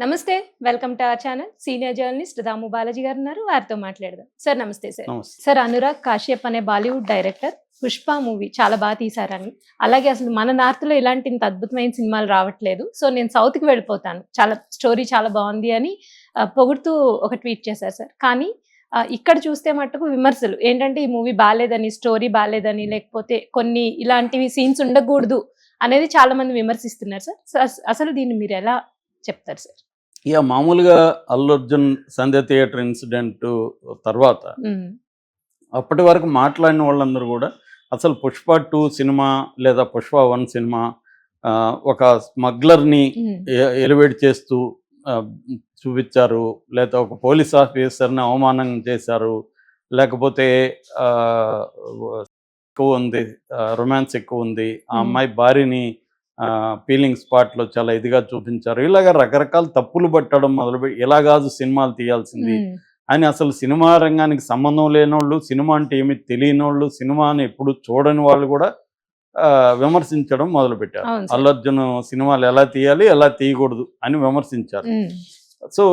నమస్తే. Welcome to our channel. Senior journalist Damu Balaji గారు ఉన్నారు. వారితో మాట్లాడదాం. సార్ నమస్తే సార్. నమస్తే. సార్ అనురాగ్ కాశ్యప్ అనే బాలీవుడ్ డైరెక్టర్ 'పుష్ప' మూవీ చాలా బాగా తీశారని, అలాగే అసలు మన నార్త్‌లో ఇలాంటి ఇంత అద్భుతమైన సినిమాలు రావట్లేదు. సో నేను సౌత్‌కి వెళ్ళిపోతాను. చాలా స్టోరీ చాలా బాగుంది అని పొగుడుతూ ఒక ట్వీట్ చేశారు సార్. కానీ ఇక్కడ చూస్తే మట్టుకు విమర్శలు ఏంటంటే ఈ మూవీ బాలేదని, స్టోరీ బాలేదని, లేకపోతే కొన్ని ఇలాంటివి సీన్స్ ఉండకూడదు అనేది చాలా మంది విమర్శిస్తున్నారు సార్. సో అసలు దీన్ని మీరు ఎలా చెప్తారు సార్? మామూలుగా అల్లు అర్జున్ సంధ్య థియేటర్ ఇన్సిడెంట్ తర్వాత అప్పటి వరకు మాట్లాడిన వాళ్ళందరూ కూడా అసలు పుష్ప 2 సినిమా లేదా పుష్ప 1 సినిమా ఒక స్మగ్లర్ని ఎలివేట్ చేస్తూ చూపించారు, లేదా ఒక పోలీస్ ఆఫీసర్ని అవమానం చేశారు, లేకపోతే ఎక్కువ ఉంది, రొమాన్స్ ఎక్కువ ఉంది, ఆ అమ్మాయి భార్యని ఫీలింగ్ స్పాట్లో చాలా ఇదిగా చూపించారు, ఇలాగ రకరకాల తప్పులు పట్టడం మొదలుపెట్టి ఇలా కాదు సినిమాలు తీయాల్సింది అని, అసలు సినిమా రంగానికి సంబంధం లేనోళ్ళు, సినిమా అంటే ఏమి తెలియని వాళ్ళు, సినిమాని ఎప్పుడు చూడని వాళ్ళు కూడా విమర్శించడం మొదలుపెట్టారు. అల్లు అర్జున్ సినిమాలు ఎలా తీయాలి, ఎలా తీయకూడదు అని విమర్శించారు. సో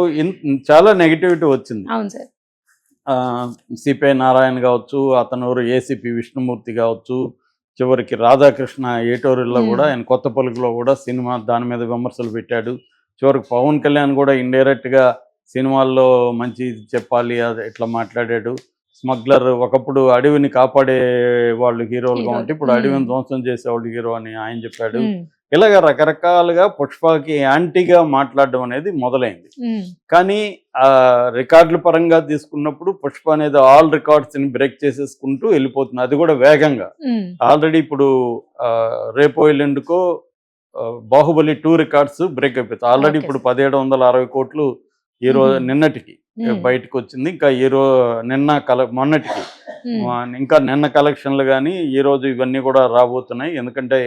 చాలా నెగిటివిటీ వచ్చింది. సిపిఐ నారాయణ కావచ్చు, అతను ఏసీపీ విష్ణుమూర్తి కావచ్చు, చివరికి రాధాకృష్ణ ఏటూరులో కూడా ఆయన కొత్త పలుకులో కూడా సినిమా దాని మీద విమర్శలు పెట్టాడు. చివరికి పవన్ కళ్యాణ్ కూడా ఇండైరెక్ట్గా సినిమాల్లో మంచి చెప్పాలి అది ఇట్లా మాట్లాడాడు. స్మగ్లర్ ఒకప్పుడు అడవిని కాపాడే వాళ్ళు హీరోలుగా ఉంటే ఇప్పుడు అడవిని ధ్వంసం చేసేవాళ్ళు హీరో అని ఆయన చెప్పాడు. ఇలాగ రకరకాలుగా పుష్పకి యాంటీగా మాట్లాడడం అనేది మొదలైంది. కానీ రికార్డుల పరంగా తీసుకున్నప్పుడు పుష్ప అనేది ఆల్ రికార్డ్స్ని బ్రేక్ చేసేసుకుంటూ వెళ్ళిపోతుంది, అది కూడా వేగంగా. ఆల్రెడీ ఇప్పుడు రేపో ఎల్లుండికో బాహుబలి 2 రికార్డ్స్ బ్రేక్ అయిపోతాయి. ఆల్రెడీ ఇప్పుడు 1760 కోట్లు ఈరోజు నిన్నటికి బయటకు వచ్చింది. ఇంకా మొన్నటికి ఇంకా నిన్న కలెక్షన్లు కానీ ఈరోజు ఇవన్నీ కూడా రాబోతున్నాయి. ఎందుకంటే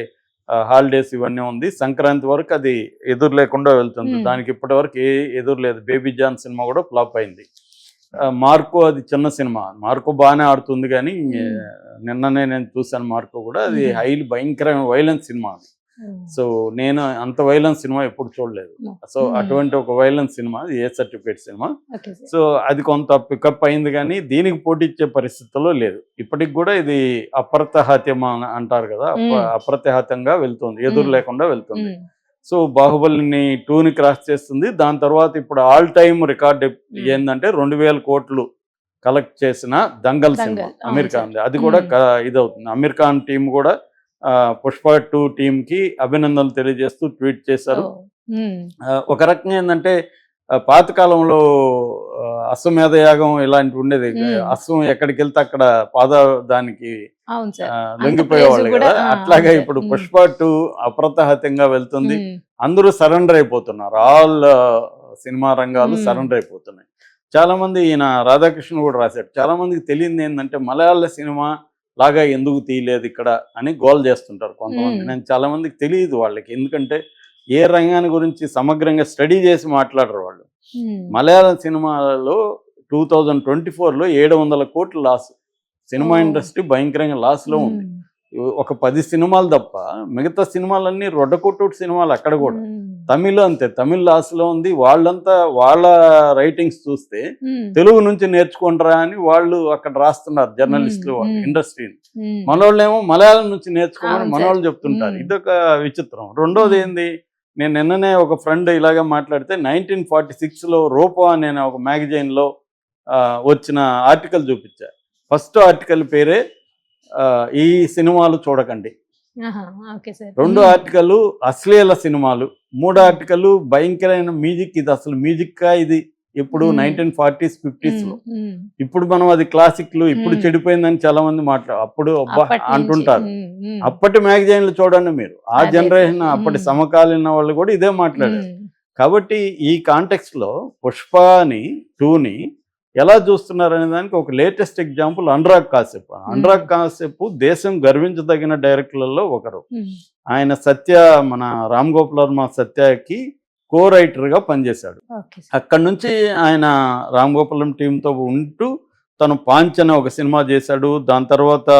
హాలిడేస్ ఇవన్నీ ఉంది, సంక్రాంతి వరకు అది ఎదురు లేకుండా వెళ్తుంది. దానికి ఇప్పటి వరకు ఏ ఎదురు లేదు. బేబీ జాన్ సినిమా కూడా ఫ్లాప్ అయింది. మార్కో అది చిన్న సినిమా, మార్కో బాగానే ఆడుతుంది, కానీ నిన్ననే నేను చూశాను మార్కో కూడా, అది భయంకరమైన వైలెన్స్ సినిమా అది. సో నేను అంత వైలెన్స్ సినిమా ఎప్పుడు చూడలేదు. సో అటువంటి ఒక వైలెన్స్ సినిమా, ఏ సర్టిఫికేట్ సినిమా. సో అది కొంత పికప్ అయింది, కానీ దీనికి పోటీ ఇచ్చే పరిస్థితుల్లో లేదు. ఇప్పటికి కూడా ఇది అప్రతిహత్యం అంటారు కదా, అప్రతిహతంగా వెళ్తుంది, ఎదురు లేకుండా వెళ్తుంది. సో బాహుబలిని 2ని క్రాస్ చేస్తుంది. దాని తర్వాత ఇప్పుడు ఆల్ టైమ్ రికార్డ్ ఏంటంటే 2000 కోట్లు కలెక్ట్ చేసిన దంగల్ సినిమా అమీర్ ఖాన్, అది కూడా ఇదవుతుంది. అమీర్ ఖాన్ టీం కూడా పుష్ప 2 టీంకి అభినందనలు తెలియజేస్తూ ట్వీట్ చేశారు. ఒక రకంగా ఏంటంటే పాతకాలంలో అశ్వమేధ యాగం ఇలాంటివి ఉండేది. అశ్వం ఎక్కడికి వెళ్తే అక్కడ దానికి లొంగిపోయేవాళ్ళు కదా, అట్లాగే ఇప్పుడు పుష్ప 2 అప్రతిహతంగా వెళ్తుంది. అందరూ సరెండర్ అయిపోతున్నారు, ఆల్ సినిమా రంగాలు సరెండర్ అయిపోతున్నాయి. చాలా మంది, ఈయన రాధాకృష్ణ కూడా రాశాడు, చాలా మందికి తెలియదు ఏంటంటే మలయాళ సినిమా లాగా ఎందుకు తీయలేదు ఇక్కడ అని గోల్ చేస్తుంటారు కొంతమంది. నేను చాలా మందికి తెలియదు వాళ్ళకి, ఎందుకంటే ఏ రంగాన్ని గురించి సమగ్రంగా స్టడీ చేసి మాట్లాడరు వాళ్ళు. మలయాళం సినిమాలో 2024లో 700 కోట్ల లాస్, సినిమా ఇండస్ట్రీ భయంకరంగా లాస్లో ఉంది. ఒక 10 సినిమాలు తప్ప మిగతా సినిమాలన్నీ రొడ్డకొట్టుడు సినిమాలు. అక్కడ కూడా తమిళ్ అంతే, తమిళ్ లాస్లో ఉంది. వాళ్ళంతా వాళ్ళ రైటింగ్స్ చూస్తే తెలుగు నుంచి నేర్చుకుంటారా అని వాళ్ళు అక్కడ రాస్తున్నారు జర్నలిస్టులు, ఇండస్ట్రీని. మనోళ్ళేమో మలయాళం నుంచి నేర్చుకోమని మనోళ్ళు చెప్తుంటారు. ఇదొక విచిత్రం. రెండోది ఏంది, నేను నిన్ననే ఒక ఫ్రెండ్ ఇలాగే మాట్లాడితే 1946లో రోపో అనే ఒక మ్యాగజైన్లో వచ్చిన ఆర్టికల్ చూపించా. ఫస్ట్ ఆర్టికల్ పేరే ఈ సినిమాలు చూడకండి, రెండో ఆర్టికల్ అశ్లీల సినిమాలు, మూడో ఆర్టికల్ భయంకరమైన మ్యూజిక్, ఇది అసలు మ్యూజిక్ ఇది ఇప్పుడు 1940s 50sలో. ఇప్పుడు మనం అది క్లాసిక్లు, ఇప్పుడు చెడిపోయిందని చాలా మంది అప్పుడు అంటుంటారు. అప్పటి మ్యాగజైన్లు చూడండి మీరు, ఆ జనరేషన్ అప్పటి సమకాలీన వాళ్ళు కూడా ఇదే మాట్లాడారు. కాబట్టి ఈ కాంటెక్స్ట్ లో పుష్పని 2ని ఎలా చూస్తున్నారు అనే దానికి ఒక లేటెస్ట్ ఎగ్జాంపుల్ అనురాగ్ కాశ్యప్. అనురాగ్ కాశ్యప్ దేశం గర్వించదగిన డైరెక్టర్లలో ఒకరు. ఆయన మన రామ్ గోపాల్ వర్మ సత్యకి కో రైటర్గా పనిచేశాడు. అక్కడి నుంచి ఆయన రామ్ గోపాలం టీంతో ఉంటూ తను పాంచ్ అనే ఒక సినిమా చేశాడు. దాని తర్వాత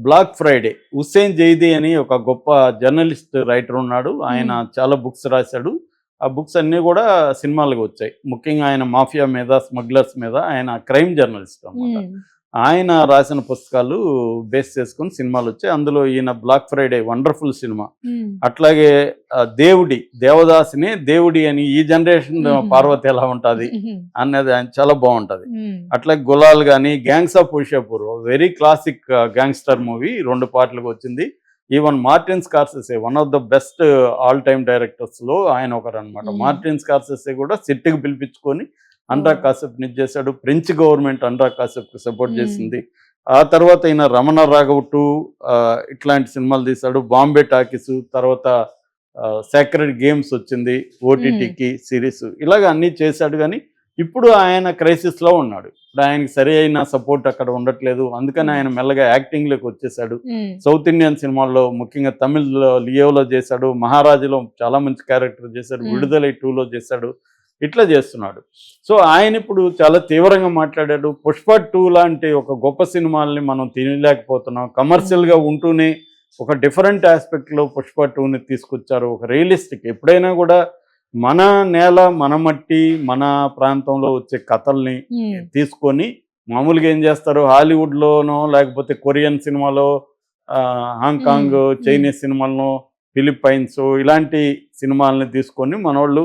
బ్లాక్ ఫ్రైడే, హుస్సేన్ జైదీ అని ఒక గొప్ప జర్నలిస్ట్ రైటర్ ఉన్నాడు, ఆయన చాలా బుక్స్ రాశాడు. ఆ బుక్స్ అన్నీ కూడా సినిమాలుగా వచ్చాయి. ముఖ్యంగా ఆయన మాఫియా మీద, స్మగ్లర్స్ మీద, ఆయన క్రైమ్ జర్నలిస్ట్ అన్నమాట. ఆయన రాసిన పుస్తకాలు బేస్ చేసుకుని సినిమాలు వచ్చాయి. అందులో ఈయన బ్లాక్ ఫ్రైడే వండర్ఫుల్ సినిమా, అట్లాగే దేవదాసిని దేవుడి అని ఈ జనరేషన్ పార్వతి ఎలా ఉంటుంది అనేది ఆయన చాలా బాగుంటుంది. అట్లాగే గులాల్ కానీ, gangs of Wasseypur very classic gangster movie 2 పార్ట్లుగా వచ్చింది. Even Martin Scorsese one of the best all time directors లో ఆయన ఒకరు అనమాట. మార్టిన్ స్కార్సెసే కూడా సిట్కి పిలిపించుకొని అనురాగ్ కాశ్యప్ ని చేశాడు. ఫ్రెంచ్ గవర్నమెంట్ అనురాగ్ కాశ్యప్ కి సపోర్ట్ చేసింది. ఆ తర్వాత ఈయన రమణ రాఘవ్ 2 ఇట్లాంటి సినిమాలు తీశాడు. బాంబే టాకీస్, తర్వాత సేక్రెడ్ గేమ్స్ వచ్చింది ఓటీటీకి సిరీస్, ఇలాగ అన్నీ చేశాడు. కానీ ఇప్పుడు ఆయన క్రైసిస్ లో ఉన్నాడు. ఇప్పుడు ఆయనకి సరి అయిన సపోర్ట్ అక్కడ ఉండట్లేదు. అందుకని ఆయన మెల్లగా యాక్టింగ్ లోకి వచ్చేసాడు. సౌత్ ఇండియన్ సినిమాల్లో ముఖ్యంగా తమిళ్లో లియోలో చేశాడు, మహారాజులో చాలా మంచి క్యారెక్టర్ చేశాడు, విడుదలై 2లో చేశాడు, ఇట్లా చేస్తున్నాడు. సో ఆయన ఇప్పుడు చాలా తీవ్రంగా మాట్లాడాడు. పుష్ప 2 లాంటి ఒక గొప్ప సినిమాల్ని మనం తినలేకపోతున్నాం. కమర్షియల్గా ఉంటూనే ఒక డిఫరెంట్ ఆస్పెక్ట్లో పుష్ప 2ని తీసుకొచ్చారు. ఒక రియలిస్టిక్, ఎప్పుడైనా కూడా మన నేల, మన మట్టి, మన ప్రాంతంలో వచ్చే కథల్ని తీసుకొని మామూలుగా ఏం చేస్తారు, హాలీవుడ్లోనో లేకపోతే కొరియన్ సినిమాలో, హాంకాంగ్ చైనీస్ సినిమాలను, ఫిలిప్పైన్స్ ఇలాంటి సినిమాలని తీసుకొని మనోళ్ళు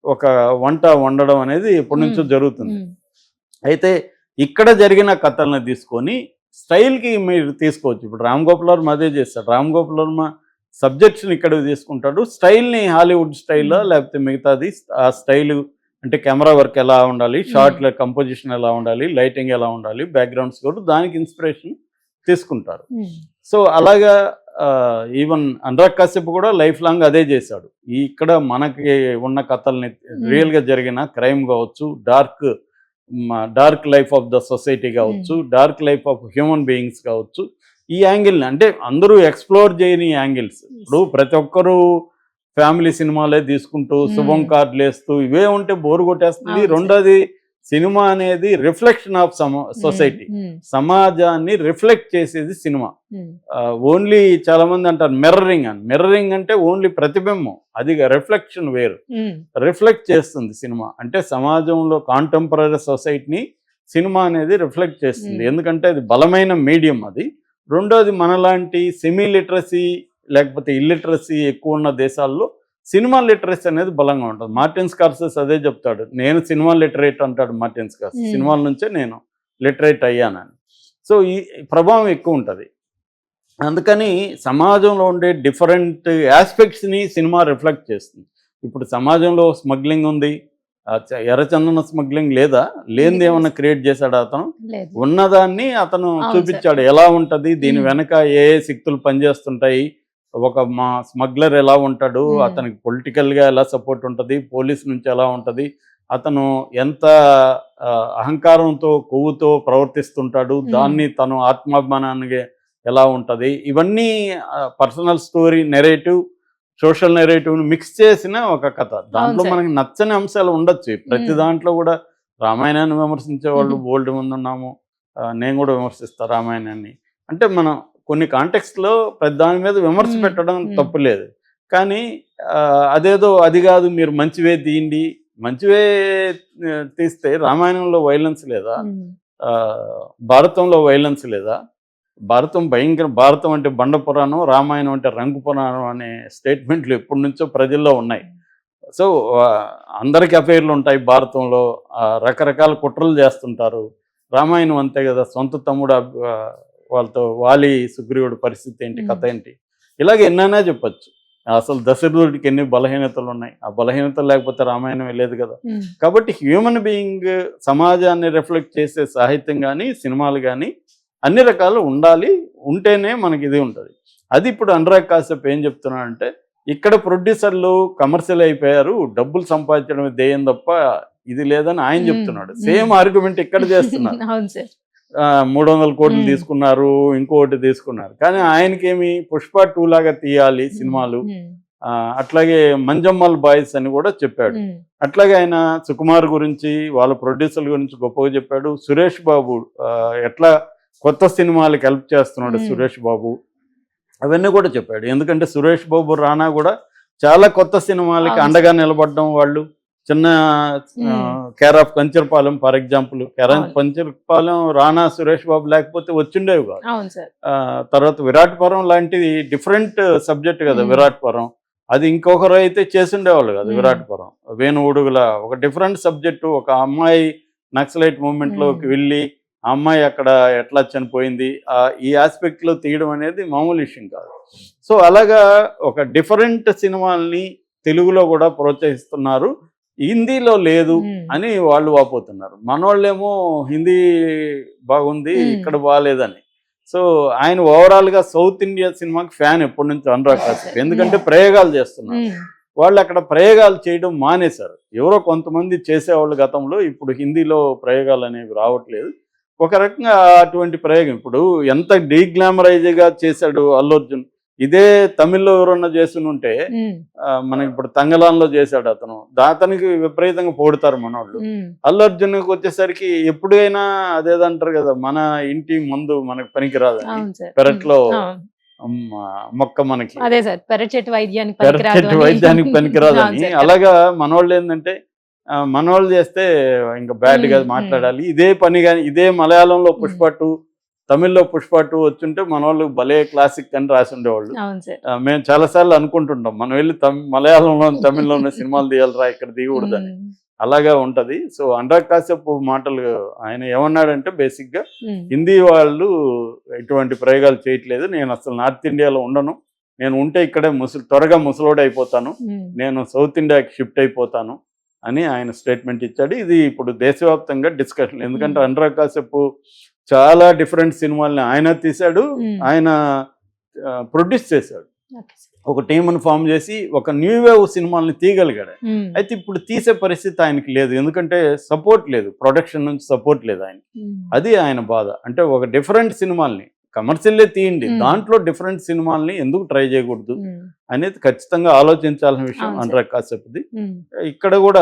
ఒక వంట వండడం అనేది ఎప్పటి నుంచో జరుగుతుంది. అయితే ఇక్కడ జరిగిన కథలను తీసుకొని స్టైల్కి మీరు తీసుకోవచ్చు. ఇప్పుడు రామ్ గోపాల్ వర్మ అదే చేస్తాడు. రామ్ గోపాల్ వర్మ సబ్జెక్ట్స్ని ఇక్కడ తీసుకుంటాడు, స్టైల్ని హాలీవుడ్ స్టైల్లో లేకపోతే మిగతాది ఆ స్టైల్ అంటే కెమెరా వర్క్ ఎలా ఉండాలి, షార్ట్ల కంపోజిషన్ ఎలా ఉండాలి, లైటింగ్ ఎలా ఉండాలి, బ్యాక్గ్రౌండ్ స్కోర్, దానికి ఇన్స్పిరేషన్ తీసుకుంటారు. సో అలాగా ఈవెన్ అనురాగ్ కాశ్యప్ కూడా లైఫ్ లాంగ్ అదే చేశాడు. ఇక్కడ మనకి ఉన్న కథల్ని, రియల్గా జరిగిన క్రైమ్ కావచ్చు, dark life of the society కావచ్చు, dark life of human beings కావచ్చు, ఈ యాంగిల్ని అంటే అందరూ ఎక్స్ప్లోర్ చేయని యాంగిల్స్. ఇప్పుడు ప్రతి ఒక్కరూ ఫ్యామిలీ సినిమాలే తీసుకుంటూ శుభం కార్డులు వేస్తూ ఇవే ఉంటే బోరు కొట్టేస్తుంది. రెండోది, సినిమా అనేది రిఫ్లెక్షన్ ఆఫ్ సొసైటీ, సమాజాన్ని రిఫ్లెక్ట్ చేసేది సినిమా. ఓన్లీ చాలా మంది అంటారు మిర్రరింగ్ అంటే ఓన్లీ ప్రతిబింబం, అది రిఫ్లెక్షన్ వేరు. రిఫ్లెక్ట్ చేస్తుంది సినిమా అంటే సమాజంలో కాంటెంపరీ సొసైటీని సినిమా అనేది రిఫ్లెక్ట్ చేస్తుంది. ఎందుకంటే అది బలమైన మీడియం అది. రెండోది, మనలాంటి సెమీ లిటరసీ లేకపోతే ఇల్లిటరసీ ఎక్కువ ఉన్న దేశాల్లో సినిమా లిటరసీ అనేది బలంగా ఉంటుంది. మార్టిన్ స్కార్సెస్ అదే చెప్తాడు, నేను సినిమా లిటరేట్ అంటాడు మార్టిన్ స్కార్సెస్, సినిమాల నుంచే నేను లిటరేట్ అయ్యానని. సో ఈ ప్రభావం ఎక్కువ ఉంటుంది. అందుకని సమాజంలో ఉండే డిఫరెంట్ ఆస్పెక్ట్స్ని సినిమా రిఫ్లెక్ట్ చేస్తుంది. ఇప్పుడు సమాజంలో స్మగ్లింగ్ ఉంది, ఎర్రచందన స్మగ్లింగ్ లేదా, లేనిది ఏమన్నా క్రియేట్ చేశాడు అతను? ఉన్నదాన్ని అతను చూపించాడు ఎలా ఉంటుంది, దీని వెనక ఏ శక్తులు పనిచేస్తుంటాయి, ఒక మా స్మగ్లర్ ఎలా ఉంటాడు, అతనికి పొలిటికల్గా ఎలా సపోర్ట్ ఉంటుంది, పోలీస్ నుంచి ఎలా ఉంటుంది, అతను ఎంత అహంకారంతో కొవ్వుతో ప్రవర్తిస్తుంటాడు, దాన్ని తను ఆత్మాభిమానానికి ఎలా ఉంటుంది, ఇవన్నీ పర్సనల్ స్టోరీ, నెరేటివ్, సోషల్ నెరేటివ్ని మిక్స్ చేసిన ఒక కథ. దాంట్లో మనకి నచ్చని అంశాలు ఉండొచ్చు. ప్రతి దాంట్లో కూడా రామాయణాన్ని విమర్శించే వాళ్ళు బోల్డ్ మంది ఉన్నాము. నేను కూడా విమర్శిస్తాను రామాయణాన్ని. అంటే మనం కొన్ని కాంటెక్స్ట్లో ప్రతి దాని మీద విమర్శ పెట్టడం తప్పు లేదు. కానీ అదేదో అది కాదు, మీరు మంచివే తీయండి, మంచివే తీస్తే రామాయణంలో వైలెన్స్ లేదా, భారతంలో వైలెన్స్ లేదా? భారతం భారతం అంటే బండ పురాణం, రామాయణం అంటే రంగు పురాణం అనే స్టేట్మెంట్లు ఎప్పటి నుంచో ప్రజల్లో ఉన్నాయి. సో అందరికి అఫైర్లు ఉంటాయి భారతంలో, రకరకాల కుట్రలు చేస్తుంటారు. రామాయణం అంతే కదా, సొంత తమ్ముడు వాళ్ళతో వాలి సుగ్రీవుడి పరిస్థితి ఏంటి, కథ ఏంటి, ఇలాగ ఎన్నైనా చెప్పచ్చు. అసలు దశరథుడికి ఎన్ని బలహీనతలు ఉన్నాయి, ఆ బలహీనతలు లేకపోతే రామాయణం లేదు కదా. కాబట్టి హ్యూమన్ బీయింగ్, సమాజాన్ని రిఫ్లెక్ట్ చేసే సాహిత్యం కానీ సినిమాలు కానీ అన్ని రకాలు ఉండాలి, ఉంటేనే మనకి ఇది ఉంటుంది. అది ఇప్పుడు అనురాగ్ కాశ్యప్ ఏం చెప్తున్నాడంటే, ఇక్కడ ప్రొడ్యూసర్లు కమర్షియల్ అయిపోయారు, డబ్బులు సంపాదించడం ధ్యేయం తప్ప ఇది లేదని ఆయన చెప్తున్నాడు. సేమ్ ఆర్గ్యుమెంట్ ఇక్కడ చేస్తున్నారు. 300 కోట్లు తీసుకున్నారు, ఇంకోటి తీసుకున్నారు. కానీ ఆయనకేమి పుష్ప 2 లాగా తీయాలి సినిమాలు. అట్లాగే మంజమ్మల్ బాయ్స్ అని కూడా చెప్పాడు. అట్లాగే ఆయన సుకుమార్ గురించి, వాళ్ళ ప్రొడ్యూసర్ల గురించి గొప్పగా చెప్పాడు. సురేష్ బాబు ఎట్లా కొత్త సినిమాలకు హెల్ప్ చేస్తున్నాడు సురేష్ బాబు, అవన్నీ కూడా చెప్పాడు. ఎందుకంటే సురేష్ బాబు రానా కూడా చాలా కొత్త సినిమాలకి అవును. అండగా నిలబడడం వాళ్ళు. చిన్న care of Kancharapalem for example, అవును. కంచర్పాలెం రానా సురేష్ బాబు లేకపోతే వచ్చిండేవి కాదు. అవును సార్. తర్వాత విరాట్పురం లాంటిది డిఫరెంట్ సబ్జెక్ట్ కదా విరాట్పురం. అది ఇంకొకరు అయితే చేసుండేవాళ్ళు కాదు. విరాట్పురం వేణు ఉడుగుల ఒక డిఫరెంట్ సబ్జెక్టు. ఒక అమ్మాయి నక్సలైట్ మూవ్మెంట్ లోకి వెళ్ళి ఆ అమ్మాయి అక్కడ ఎట్లా చనిపోయింది, ఈ ఆస్పెక్ట్ లో తీయడం అనేది మామూలు విషయం కాదు. సో అలాగా ఒక డిఫరెంట్ సినిమాల్ని తెలుగులో కూడా ప్రోత్సహిస్తున్నారు, హిందీలో లేదు అని వాళ్ళు వాపోతున్నారు. మనోళ్ళేమో హిందీ బాగుంది ఇక్కడ బాగాలేదని. సో ఆయన ఓవరాల్ గా సౌత్ ఇండియా సినిమాకి ఫ్యాన్ ఎప్పటి నుంచి అనురాగ్ కాశ్యప్. ఎందుకంటే ప్రయోగాలు చేస్తున్నారు. వాళ్ళు అక్కడ ప్రయోగాలు చేయడం మానేశారు. ఎవరో కొంతమంది చేసేవాళ్ళు గతంలో, ఇప్పుడు హిందీలో ప్రయోగాలు అనేవి రావట్లేదు. ఒక రకంగా అటువంటి ప్రయోగం ఇప్పుడు ఎంత డీగ్లామరైజ్గా చేశాడు అల్లు అర్జున్. ఇదే తమిళ్లో ఎవరన్నా చేస్తుంటే మనకి ఇప్పుడు తంగలాన్లో చేశాడు అతను, అతనికి విపరీతంగా పొడుతారు మనోళ్ళు. అల్లు అర్జున్కి వచ్చేసరికి ఎప్పుడైనా అదేదంటారు కదా, మన ఇంటి మందు మనకు పనికిరాదు, పెరట్లో మొక్క మనకి పెరటి చెట్టు వైద్యానికి పనికిరాదని. అలాగా మనోళ్ళు ఏంటంటే మనోళ్ళు చేస్తే ఇంకా బ్యాడ్ గా మాట్లాడాలి. ఇదే పని కానీ ఇదే మలయాళంలో పుష్ప 2, తమిళ్లో పుష్ప 2 వచ్చుంటే మనోళ్ళు భలే క్లాసిక్ అని రాసి ఉండేవాళ్ళు. మేము చాలాసార్లు అనుకుంటుంటాం, మనం వెళ్ళి మలయాళంలో తమిళ్లోనే సినిమాలు తీయాలరా, ఇక్కడ దిగకూడదని. అలాగా ఉంటది. సో అనురాగ్ కాశ్యప్ మాటలు ఆయన ఏమన్నాడంటే, బేసిక్ గా హిందీ వాళ్ళు ఇటువంటి ప్రయోగాలు చేయట్లేదు, నేను అసలు నార్త్ ఇండియాలో ఉండను, నేను ఉంటే ఇక్కడే త్వరగా ముసలోడు అయిపోతాను, నేను సౌత్ ఇండియాకి షిఫ్ట్ అయిపోతాను అని ఆయన స్టేట్మెంట్ ఇచ్చాడు. ఇది ఇప్పుడు దేశవ్యాప్తంగా డిస్కషన్. ఎందుకంటే అనురాగ్ కాశ్యప్ చాలా డిఫరెంట్ సినిమాల్ని ఆయన తీశాడు, ఆయన ప్రొడ్యూస్ చేశాడు. ఒక టీంను ఫామ్ చేసి ఒక న్యూ వేవ్ సినిమాల్ని తీయగలిగాడు. అయితే ఇప్పుడు తీసే పరిస్థితి ఆయనకి లేదు, ఎందుకంటే సపోర్ట్ లేదు, ప్రొడక్షన్ నుంచి సపోర్ట్ లేదు ఆయన. అది ఆయన బాధ. అంటే ఒక డిఫరెంట్ సినిమాల్ని కమర్షియల్లే తీయండి, దాంట్లో డిఫరెంట్ సినిమాల్ని ఎందుకు ట్రై చేయకూడదు అనేది ఖచ్చితంగా ఆలోచించాల్సిన విషయం అనురాగ్ కాశ్యప్ది. ఇక్కడ కూడా